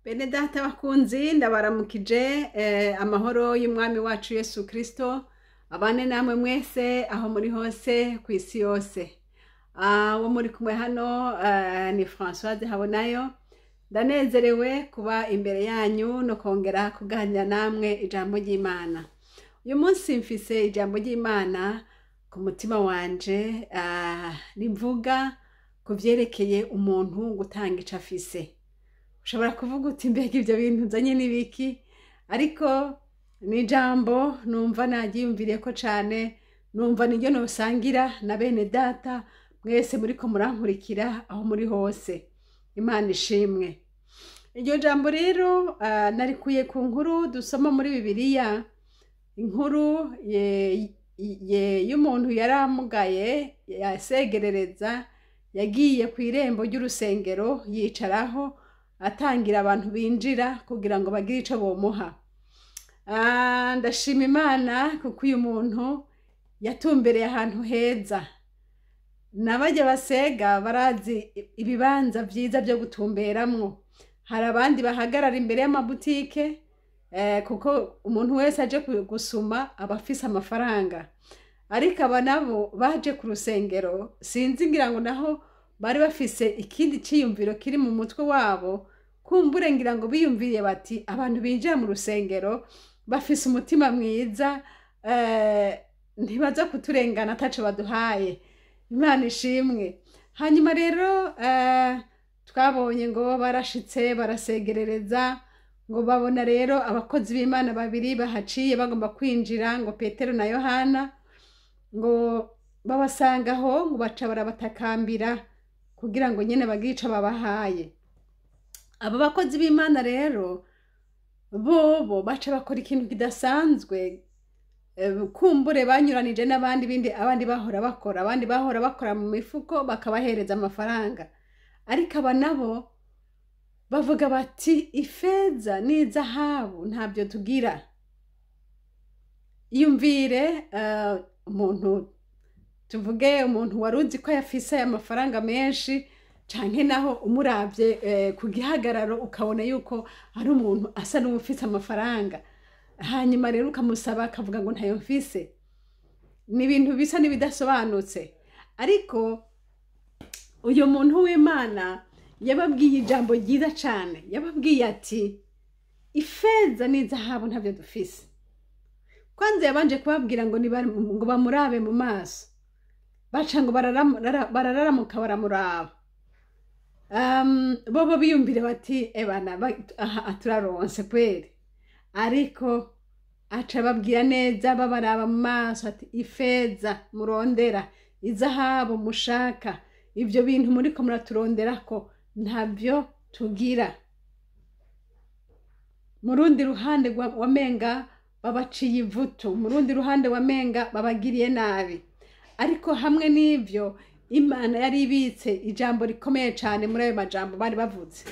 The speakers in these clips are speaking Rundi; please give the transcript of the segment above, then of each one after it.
Bene data bakunzi ndabaramukije amahoro y'umwami wacu Yesu Kristo abane namwe mwese aho muri hose ku isi yose. Wo muri kumwe hano ni Françoise Habonayo. Ndanezerewe kuba imbere yanyu no kongera kuganira namwe ijambo ry'Imana. Uyu munsi mfise ijambo ry'Imana ku mutima wanje rivuga ku vyerekeye umuntu gutanga ico afise. Ushobora kuvuga uti mbega ivyo bintu nzanye n'ibiki, ariko ni ijambo numva nagiyumviriye ko cane, numva niryo nosangira na bene data mwese muriko murankurikira aho muri hose. Imana ishimwe. Iryo jambo rero narikuye ku nkuru dusoma muri Bibiliya, inkuru y'umuntu yaramugaye yasegerereza, yagiye ku irembo ry'urusengero yicaraho atangira abantu binjira kugira ngo bagire ico bomuha. Ndashima Imana kuko uyu muntu yatumbereye ahantu heza. Nabaje basega barazi ibibanza vyiza byo gutumberamwo. Hari abandi bahagarara imbere y'amabutike kuko umuntu wese aje gusuma abafise amafaranga. Ariko aba nabo baje ku rusengero sinzi ngira ngo naho bari bafise ikindi ciyumviro kiri mu mutwe wabo, kumbure ngira ngo biyumviriye bati abantu binjira mu rusengero bafise umutima mwiza, ntibaza kuturengana ataco baduhaye. Imana ishimwe. Hanyuma rero twabonye ngo barashitse barasegerereza, ngo babona rero abakozi b'Imana babiri bahaciye bagomba kwinjira, ngo Petero na Yohana, ngo babasangaho, ngo baca barabatakambira kugira ngo nyene bagire ico babahaye. Abo bakozi b'Imana rero bobo baca bakora ikintu kidasanzwe, kumbure banyuranije n'abandi abandi bahora bakora mu mifuko bakabahereza amafaranga. Ariko aba nabo bavuga bati ifeza n'izahabu ntabyo tugira. Iyumvire umuntu, tuvuge umuntu waruzi ko yafise amafaranga menshi, canke naho umuravye ku gihagararo ukabona yuko ari umuntu asa n'ufise amafaranga, hanyuma rero ukamusaba akavuga ngo ntayo mfise. Ni ibintu bisa n'ibidasobanutse. Ariko uyu muntu w'Imana yababwiye ijambo ryiza cane. Yababwiye ati ifeza n'izahabu ntabyo dufise. Kwanza yabanje kubabwira ngo bamurabe mu maso. Baca ngo bararamuka baramuraba. Bobo biyumvire bati ebana turaronse kweri. Ariko aca babwira neza babaraba mu maso ati ifeza murondera, izahabu mushaka, ivyo bintu muriko muraturonderako ntabyo tugira. Murundi ruhande wamenga babaciye ivutu, murundi ruhande wamenga babagiriye nabi. Ariko hamwe n'ivyo Imana yari ibitse ijambo rikomeye cane muri ayo majambo bari bavuze.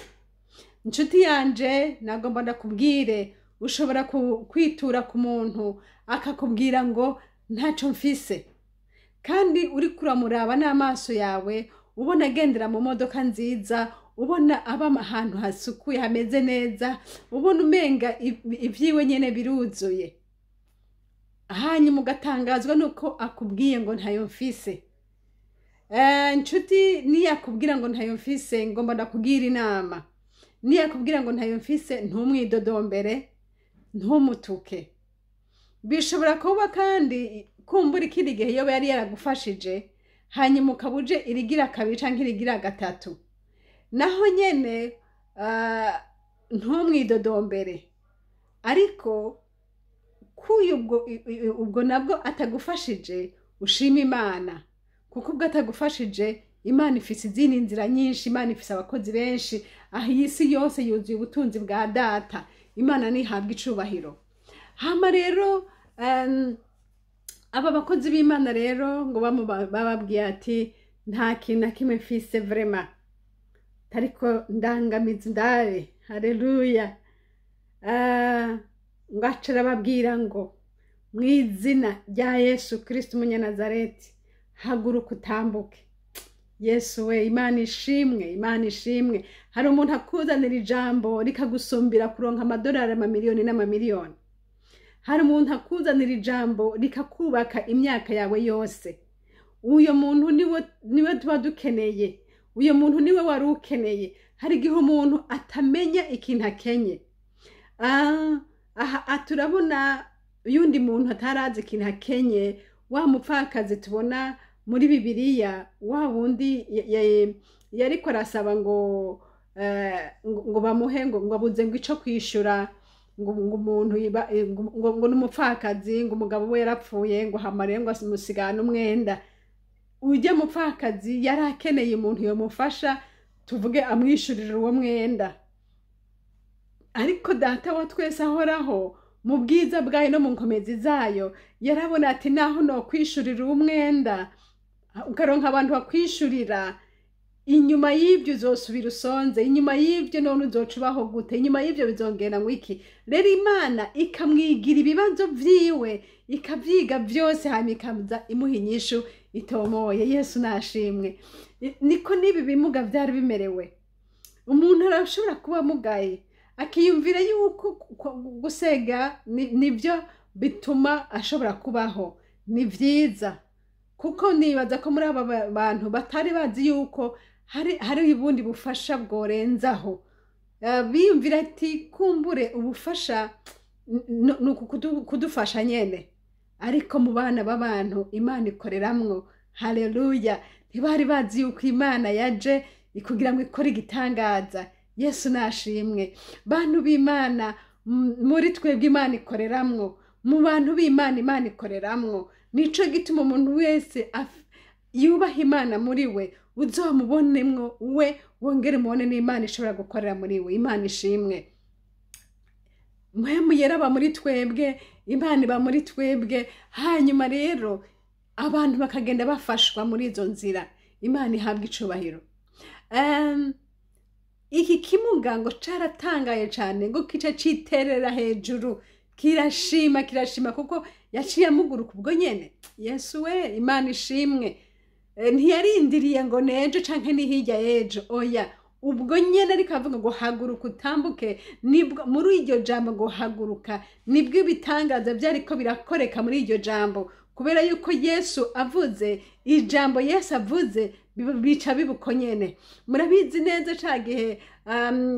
Inshuti yanje, nagomba ndakubwire, ushobora kwitura ku muntu akakubwira ngo ntaco mfise, kandi uri kuramuraba n'amaso yawe, ubona agendera mu modoka nziza, ubona aba ahantu hasukuye hameze neza, ubona umenga ivyiwe nyene biruzuye. Hanyuma ugatangazwa nuko akubwiye ngo ntayo mfise. Inshuti niyakubwira ngo ntayo mfise, ngomba ndakugira inama. Niyakubwira ngo ntayo mfise, ntumwidodombere, ntumutuke. Bishobora kuba kandi kumbura ikindi gihe yoba yari yaragufashije, hanyuma ukabuje irigira kabiri canke irigira gatatu. Naho nyene ntumwidodombere. Ariko kuyo ubwo nabwo atagufashije, ushima Imana. Kuko ubwo atagufashije, Imana ifise izindi nzira nyinshi, Imana ifise abakozi benshi, aho isi yose yuzuye ubutunzi bwa data. Imana nihabwa icubahiro. Hama rero aba bakozi b'Imana rero ngo bababwiye ati nta kintu na kimwe mfise vraiment, ariko ndangamiza ndabe. Haleluya. Ngaca arababwira ngo mw'izina rya Yesu Kristo umunyanazareti, haguruka utambuke. Yesu we, Imana ishimwe, Imana ishimwe. Hari umuntu akuzanira ijambo rikagusumbira kuronka amadolari amamiliyoni n'amamiliyoni. Hari umuntu akuzanira ijambo rikakubaka imyaka yawe yose. Uyo muntu niwe tuba dukeneye. Uyo muntu niwe wari ukeneye. Hari igihe umuntu atamenya ikintu akenye. Turabona yundi muntu atarazi ikintu akenye, wa mupfakazi tubona muri Bibiliya, wa wundi yariko arasaba ngo bamuhe ngo abuze ngo ico kwishura, ngo umuntu ngo n'umupfakazi, ngo umugabo we yarapfuye, ngo hamare ngo amusigana umwenda. Ujye mupfakazi yarakeneye umuntu yomufasha, tuvuge amwishurira uwo mwenda. Ariko data wa twese ahoraho mu bwiza bwayo no mu nkomezi zayo yarabona ati naho no kwishurira umwenda ukaronka abantu bakwishurira, inyuma y'ibyo uzosubira usonze, inyuma y'ibyo none uzocubaho gute, inyuma y'ibyo bizongera ngo iki. Rero Imana ikamwigira ibibazo vyiwe, ikavyiga vyose, hanyuma ikaza imuha inyishu itomoye. Yesu nashimwe. Niko nibi bimuga vyari bimerewe. Umuntu arashobora kuba mugaye akiyumvira yuko gusega nibyo bituma ashobora kubaho. Ni vyiza, kuko nibaza ko muri aba bantu batari bazi yuko hari ubundi bufasha bworenzaho. Biyumvira ati kumbure ubufasha nuko kudufasha nyene, ariko mu bana b'abantu Imana ikoreramwo. Haleluya. Ntibari bazi yuko Imana yaje kugira ngo ikore igitangaza. Yesu nashimwe. Bantu b'Imana, muri twebwe Imana ikoreramwo, mu bantu b'Imana Imana ikoreramwo. Nico gituma umuntu wese yubaha Imana muri we uzomubonemwo we, wongere mubone n'Imana ishobora gukorera muri we. Imana ishimwe. Mwemu yeraba muri twebwe, Imana iba muri twebwe. Hanyuma rero abantu bakagenda bafashwa muri izo nzira. Imana ihabwa icubahiro. Iki kimuga ngo caratangaye cyane, ngo kice citerera hejuru, kirashima kuko yaciye amuguruka ubwo nyene. Yesu we, Imana ishimwe. Ntiyarindiriye ngo nejo canke ni hirya yejo, oya, ubwo nyene ariko avuga ngo haguruka utambuke. Nibwo muri iryo jambo ngo haguruka nibwo ibitangaza byariko birakoreka muri iryo jambo, kubera yuko Yesu avuze ijambo, Yesu avuze bica bibuko nyene. Murabizi neza cagihe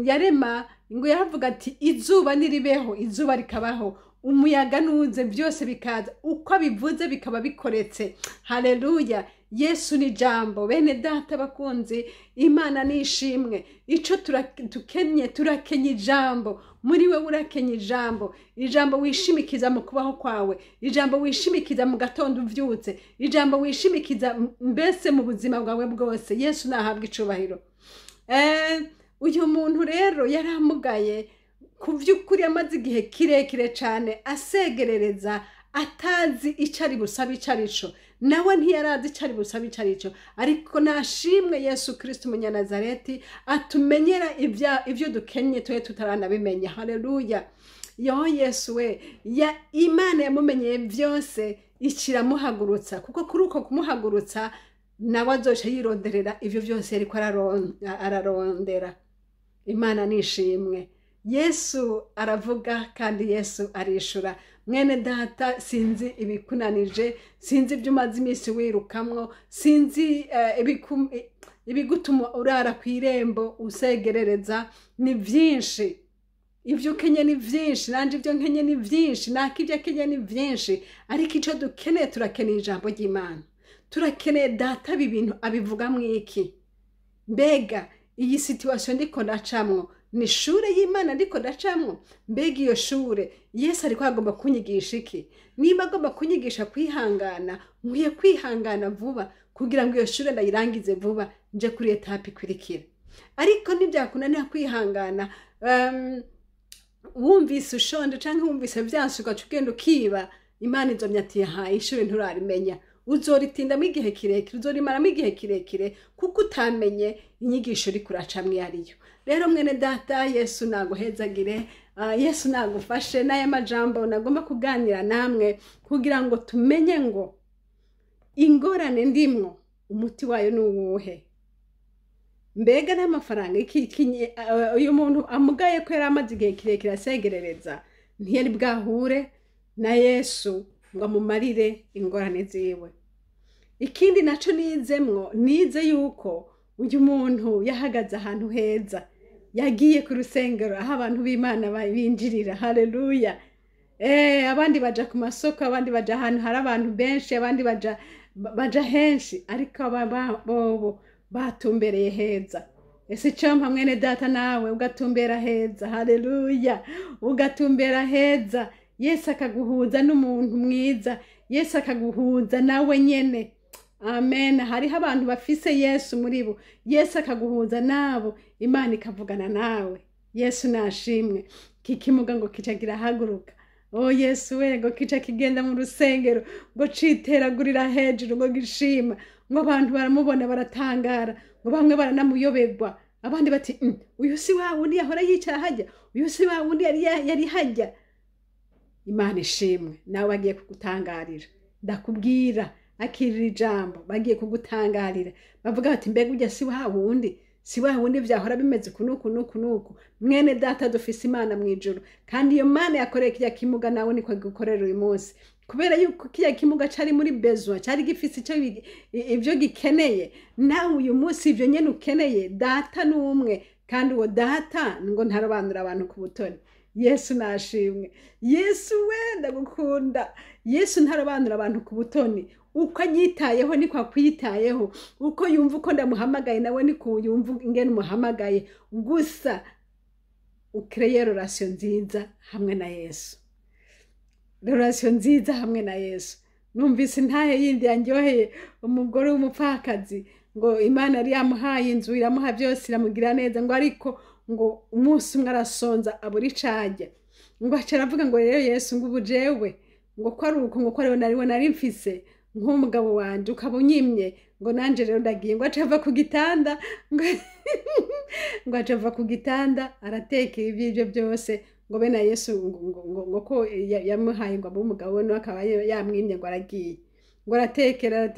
yarema ngo yaravuga ati izuba niribeho, izuba rikabaho, umuyaga nuze, byose bikaza uko abivuze bikaba bikoretse. Haleluya. Yesu ni jambo. Bene data bakunzi, Imana nishimwe. Ico turakenye ijambo. Muri we urakenye ijambo. Ijambo wishimikiza mu kubaho kwawe, ijambo wishimikiza mu gatondo uvyutse, ijambo wishimikiza mbese mu buzima bwawe bwose. Yesu nahabwa icubahiro. Uyu muntu rero yaramugaye ku vy'ukuri, amaze igihe kirekire cyane asegerereza, atazi icari busaba icarico. Nawe ntiyarazi icari busaba icarico, ariko nashimwe Yesu Kristo umunyanazareti atumenyera ivyo dukenye twe tutaranabimenya. Haleluya. Yo Yesu we, Imana yamumenyeye vyose, ikiramuhagurutsa, kuko kuri uko kumuhagurutsa nawe azoca yironderera ivyo vyose yariko ararondera. Imana nishimwe. Yesu aravuga kandi Yesu arishura. Mwene data, sinzi ibikunanije, sinzi ibyo umaze iminsi wirukamwo, sinzi ibigutuma urara ku irembo usegerereza. Ni vyinshi ivyo ukenye, ni vyinshi nanje ivyo nkenye ni vyinshi, nakivyo akenye ni vyinshi, ariko ico dukeneye, turakeneye ijambo ry'Imana. Turakeneye data ibintu abivuga mwiki. Mbega iyi situation ndiko ndacamwo ni shure y'Imana ndiko ndacamwo? Mbega iyo shure Yesu ariko agomba kunyigisha iki? Niba agomba kunyigisha kwihangana, nkwiye kwihangana vuba kugira ngo iyo shure ndayirangize vuba, nje kuri etape ikurikira. Ariko nibyakunanira kwihangana, wumvise ushonje canke wumvise vyansuka cugenda ukiba, Imana izomya ati ha ishure nturarimenya, uzoritindamo igihe kirekire, uzorimaramo igihe kirekire, kuko utamenye inyigisho uri kuracamwe ariyo. Rero mwene data, Yesu naguhezagire, Yesu nagufashe. N'aya majambo nagomba kuganira namwe kugira ngo tumenye ngo ingorane ndimwo umuti wayo nuwuhe. mbega n'amafaranga uyu muntu amugaye ko yari amaze igihe kirekire asegerereza ntiyari bwahure na Yesu ngo amumarire ingorane ziwe. Ikindi naco nizemwo, nize yuko uyu muntu yahagaze ahantu heza, yagiye ku rusengero aho abantu b'Imana binjirira. Haleluya. Abandi baja ku masoko, abandi baja ahantu hari abantu benshi, abandi baja henshi, ariko bobo batumbereye heza. Ese cyampa mwene data nawe ugatumbera heza. Haleluya. Ugatumbera heza, Yesu akaguhuza n'umuntu mwiza, Yesu akaguhuza nawe nyene. Amen. Hariho abantu bafise Yesu muri bo, Yesu akaguhuza nabo, Imana ikavugana nawe. Yesu nashimwe. Ikimuga ngo kicagira haguruka. Yesu we ngo kica kigenda mu rusengero ngo citeragurira hejuru ngo gishima, ngo abantu baramubona baratangara, ngo bamwe baranamuyoberwa, abandi bati uyu si wa wundi yahora yicara hajya, uyu si wa wundi yari hajya. Imana ishimwe. Nawe bagiye kugutangarira, ndakubwira akirira ijambo, bagiye kugutangarira, bavuga bati mbega ujya si wa wundi vyahora bimeze kunuku. Mwene data dufise Imana mwijuru, kandi iyo Mana yakoreye kiya kimuga nawe niko gukorera uyu munsi, kubera yuko kiya kimuga cari muri besoin, cari gifise ivyo gikeneye. Nawe uyu munsi ivyo nyene ukeneye, data n'umwe, kandi uwo data ngo ntarobanura abantu ku butoni. Yesu nashimwe. Yesu we ndagukunda. Yesu ntarobanura abantu ku butoni. Uko anyitayeho niko akwitayeho, uko yumva uko ndamuhamagaye nawe niko yumva ingene umuhamagaye. Gusa ukreye relation nziza hamwe na Yesu, relation nziza hamwe na Yesu. Numvise ntahe yindi yanjyoheye, umugore w'umupfakazi ngo Imana yari yamuhaye inzu, iramuha vyose, iramugira neza, ngo ariko ngo umunsi umwe arasonza abura icarya, ngo acaravuga ngo rero Yesu ngo ubujewe ngo ko ari uko, ngo ko ariwe nari mfise nk'umugabo wanje ukaba unyimye, ngo nanje rero ndagiye. Ngo acava ku gitanda ngo acava ku gitanda aratekera ibyo byose, ngo bena Yesu ngo ko yamuhaye ngo abe umugabo we, akaba yamwimye ngo aragiye, ngo aratekera.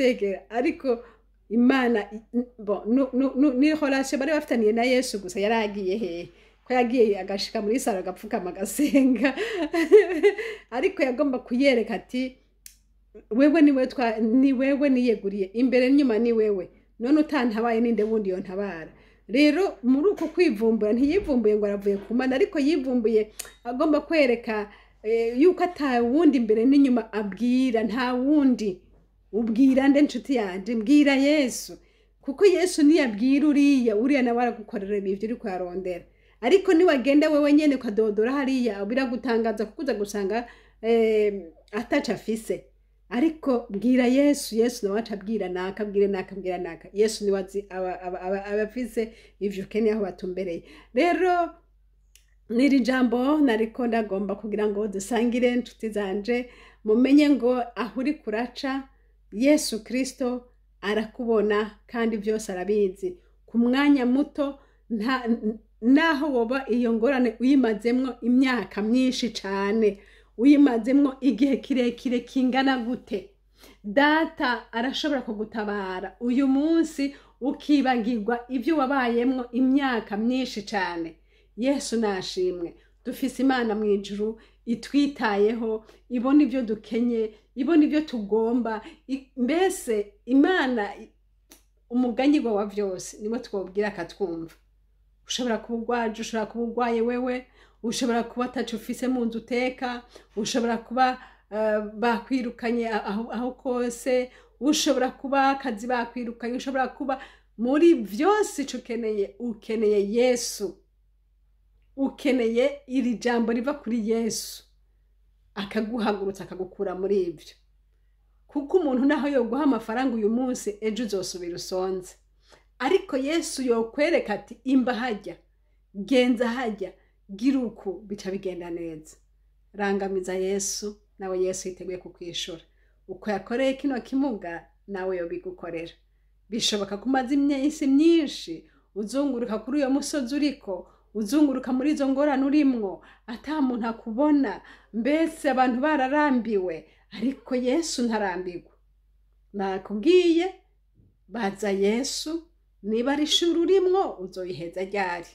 Ariko Imana ni relation bari bafitaniye na Yesu, gusa yaragiye hehe ko yagiye agashika muri saro agapfukama agasenga ariko yagomba kuyereka ati wewe ni wewe niyeguriye imbere n'inyuma, ni wewe none utantabaye ninde wundi yontabara. Rero muri uko kwivumbura ntiyivumbuye ngo aravuye ku Mana, ariko yivumbuye agomba kwereka yuko ata wundi imbere n'inyuma abwira, nta wundi ubwira nde nshuti yanje, mbwira Yesu, kuko Yesu niyabwira uriya nawe aragukorera ibyo uri kwarondera. Ariko ni wagenda wewe nyene ukadodora hariya biragutangaza kukuza gusanga ataca afise. Ariko bwira Yesu, Yesu nawe acabwira naka, bwira naka. Yesu ni wazi abafise ivyo ukeneye aho batumbereye. Rero niri jambo nariko ndagomba kugira ngo dusangire nshuti zanje, mumenye ngo aho uri kuraca Yesu Kristo arakubona kandi vyose arabizi. Ku mwanya muto naho woba iyo ngorane uyimazemwo imyaka myinshi cane, uyimazemwo igihe kirekire kingana gute, data arashobora kugutabara uyu munsi ukibagirwa ivyo wabayemwo imyaka myinshi cane. Yesu nashimwe. Dufise Imana mwijuru itwitayeho, ibona ivyo dukenye, ibona ivyo tugomba. Mbese Imana umuganyirwa wa vyose niwe twobwira akatwumva. Ushobora kuba urwaje, ushobora kuba urwaye wewe, ushobora kuba ataco ufise mu nzu uteka, ushobora kuba bakwirukanye aho kose, ushobora kuba akazi bakwirukanye, ushobora kuba muri vyose ico ukeneye Yesu. Ukeneye iri jambo riva kuri Yesu akaguhagurutsa akagukura muri ivyo. Kuko umuntu naho yoguha amafaranga uyu munsi ejo uzosubira usonze, ariko Yesu yokwereka ati imba hajya, genza hajya, gira uku, bica bigenda neza. Rangamiza Yesu, nawe Yesu yiteguye kukwishura. Uko yakoreye kino kimuga nawe yobigukorera. Bishoboka kumaza imyisi myinshi uzunguruka kuri uyo musozi uriko, uzunguruka muri izo ngorane urimwo, ata muntu akubona, mbese abantu bararambiwe, ariko Yesu ntarambirwa. Nakubwiye baza Yesu niba ari ishuri urimwo uzoyiheza ryari,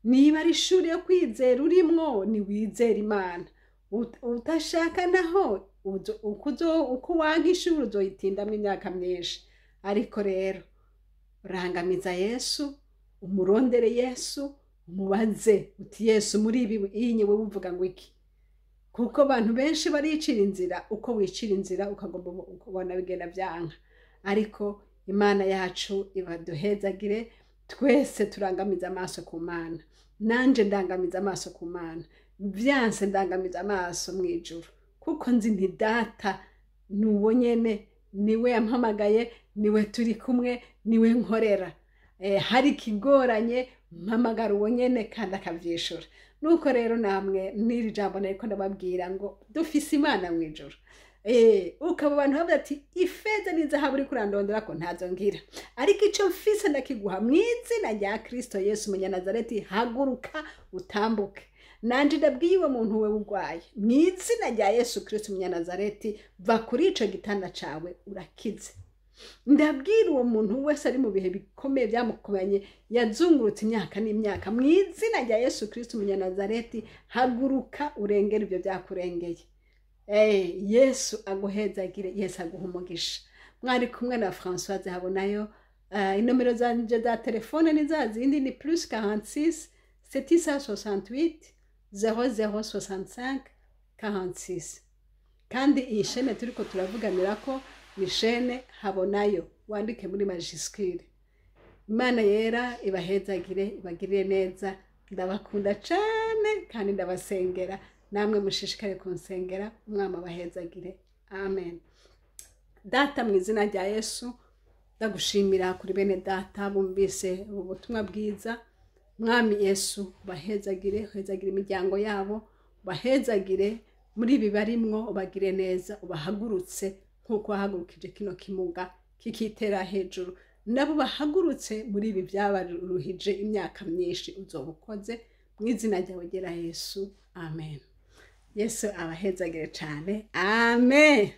niba ari ishuri yo kwizera urimwo niwizera Imana, utashaka naho uko wanka ishuri uzoyitindamwo imyaka myinshi. Ariko rero rangamiza Yesu, umurondere Yesu, umubaze uti Yesu muri ibi iyi wewe uvuga ngo iki? Kuko abantu benshi baricira inzira, uko wicira inzira ukagomba kubona bigenda byanka. Ariko Imana yacu ibaduhezagire, twese turangamiza amaso ku Mana. Nanje ndangamiza amaso ku Mana, vyanse ndangamiza amaso mw'ijuru, kuko nzi nti data nuwo nyene, niwe yampamagaye, niwe turi kumwe, niwe nkorera. Hari ikigoranye mpamagara uwo nyene kandi akavyishura. Nuko rero namwe n'iri jambo nariko ndababwira ngo dufise Imana mw'ijuru. Ukaba abantu bavuga ati ifeza n'izahabu uri kurandondera ko ntazo ngira, ariko ico mfise ndakiguha mw'izina rya Kristo Yesu Umunyanazareti, haguruka utambuke. Nanje ndabwiye uwo muntu we urwaye, mw'izina rya Yesu Kristo Umunyanazareti, va kuri ico gitanda cawe urakize. Ndabwira uwo muntu wese ari mu bihe bikomeye byamukomanye, yazungurutse imyaka n'imyaka, mw'izina rya Yesu Kristo Umunyanazareti, haguruka urengera ibyo byakurengeye. Yesu aguhezagire, Yesu aguha umugisha. Mwari kumwe na Françoise Habonayo. Inomero zanje za telefone ni za zindi, ni +46 768 0065 46. Kandi iyi shene turiko turavuganira ko ni shene Habonayo, wandike muri majuscule. Imana yera ibahezagire, ibagirire neza. Ndabakunda cane kandi ndabasengera, namwe mushishikare kunsengera. Umwami abahezagire, amen. Data mw'izina rya Yesu ndagushimira kuri bene data bumvise ubutumwa bwiza. Mwami Yesu bahezagire, uhezagire imiryango yabo, bahezagire muri ibi barimwo, ubagire neza, ubahagurutse nkuko wahagurukije kino kimuga kikitera hejuru. Nabo bahagurutse muri ibi byabaruhije imyaka myinshi, uzobukoze mw'izina ryawe ryera Yesu, amen. Yesu abahezagire cyane, amen.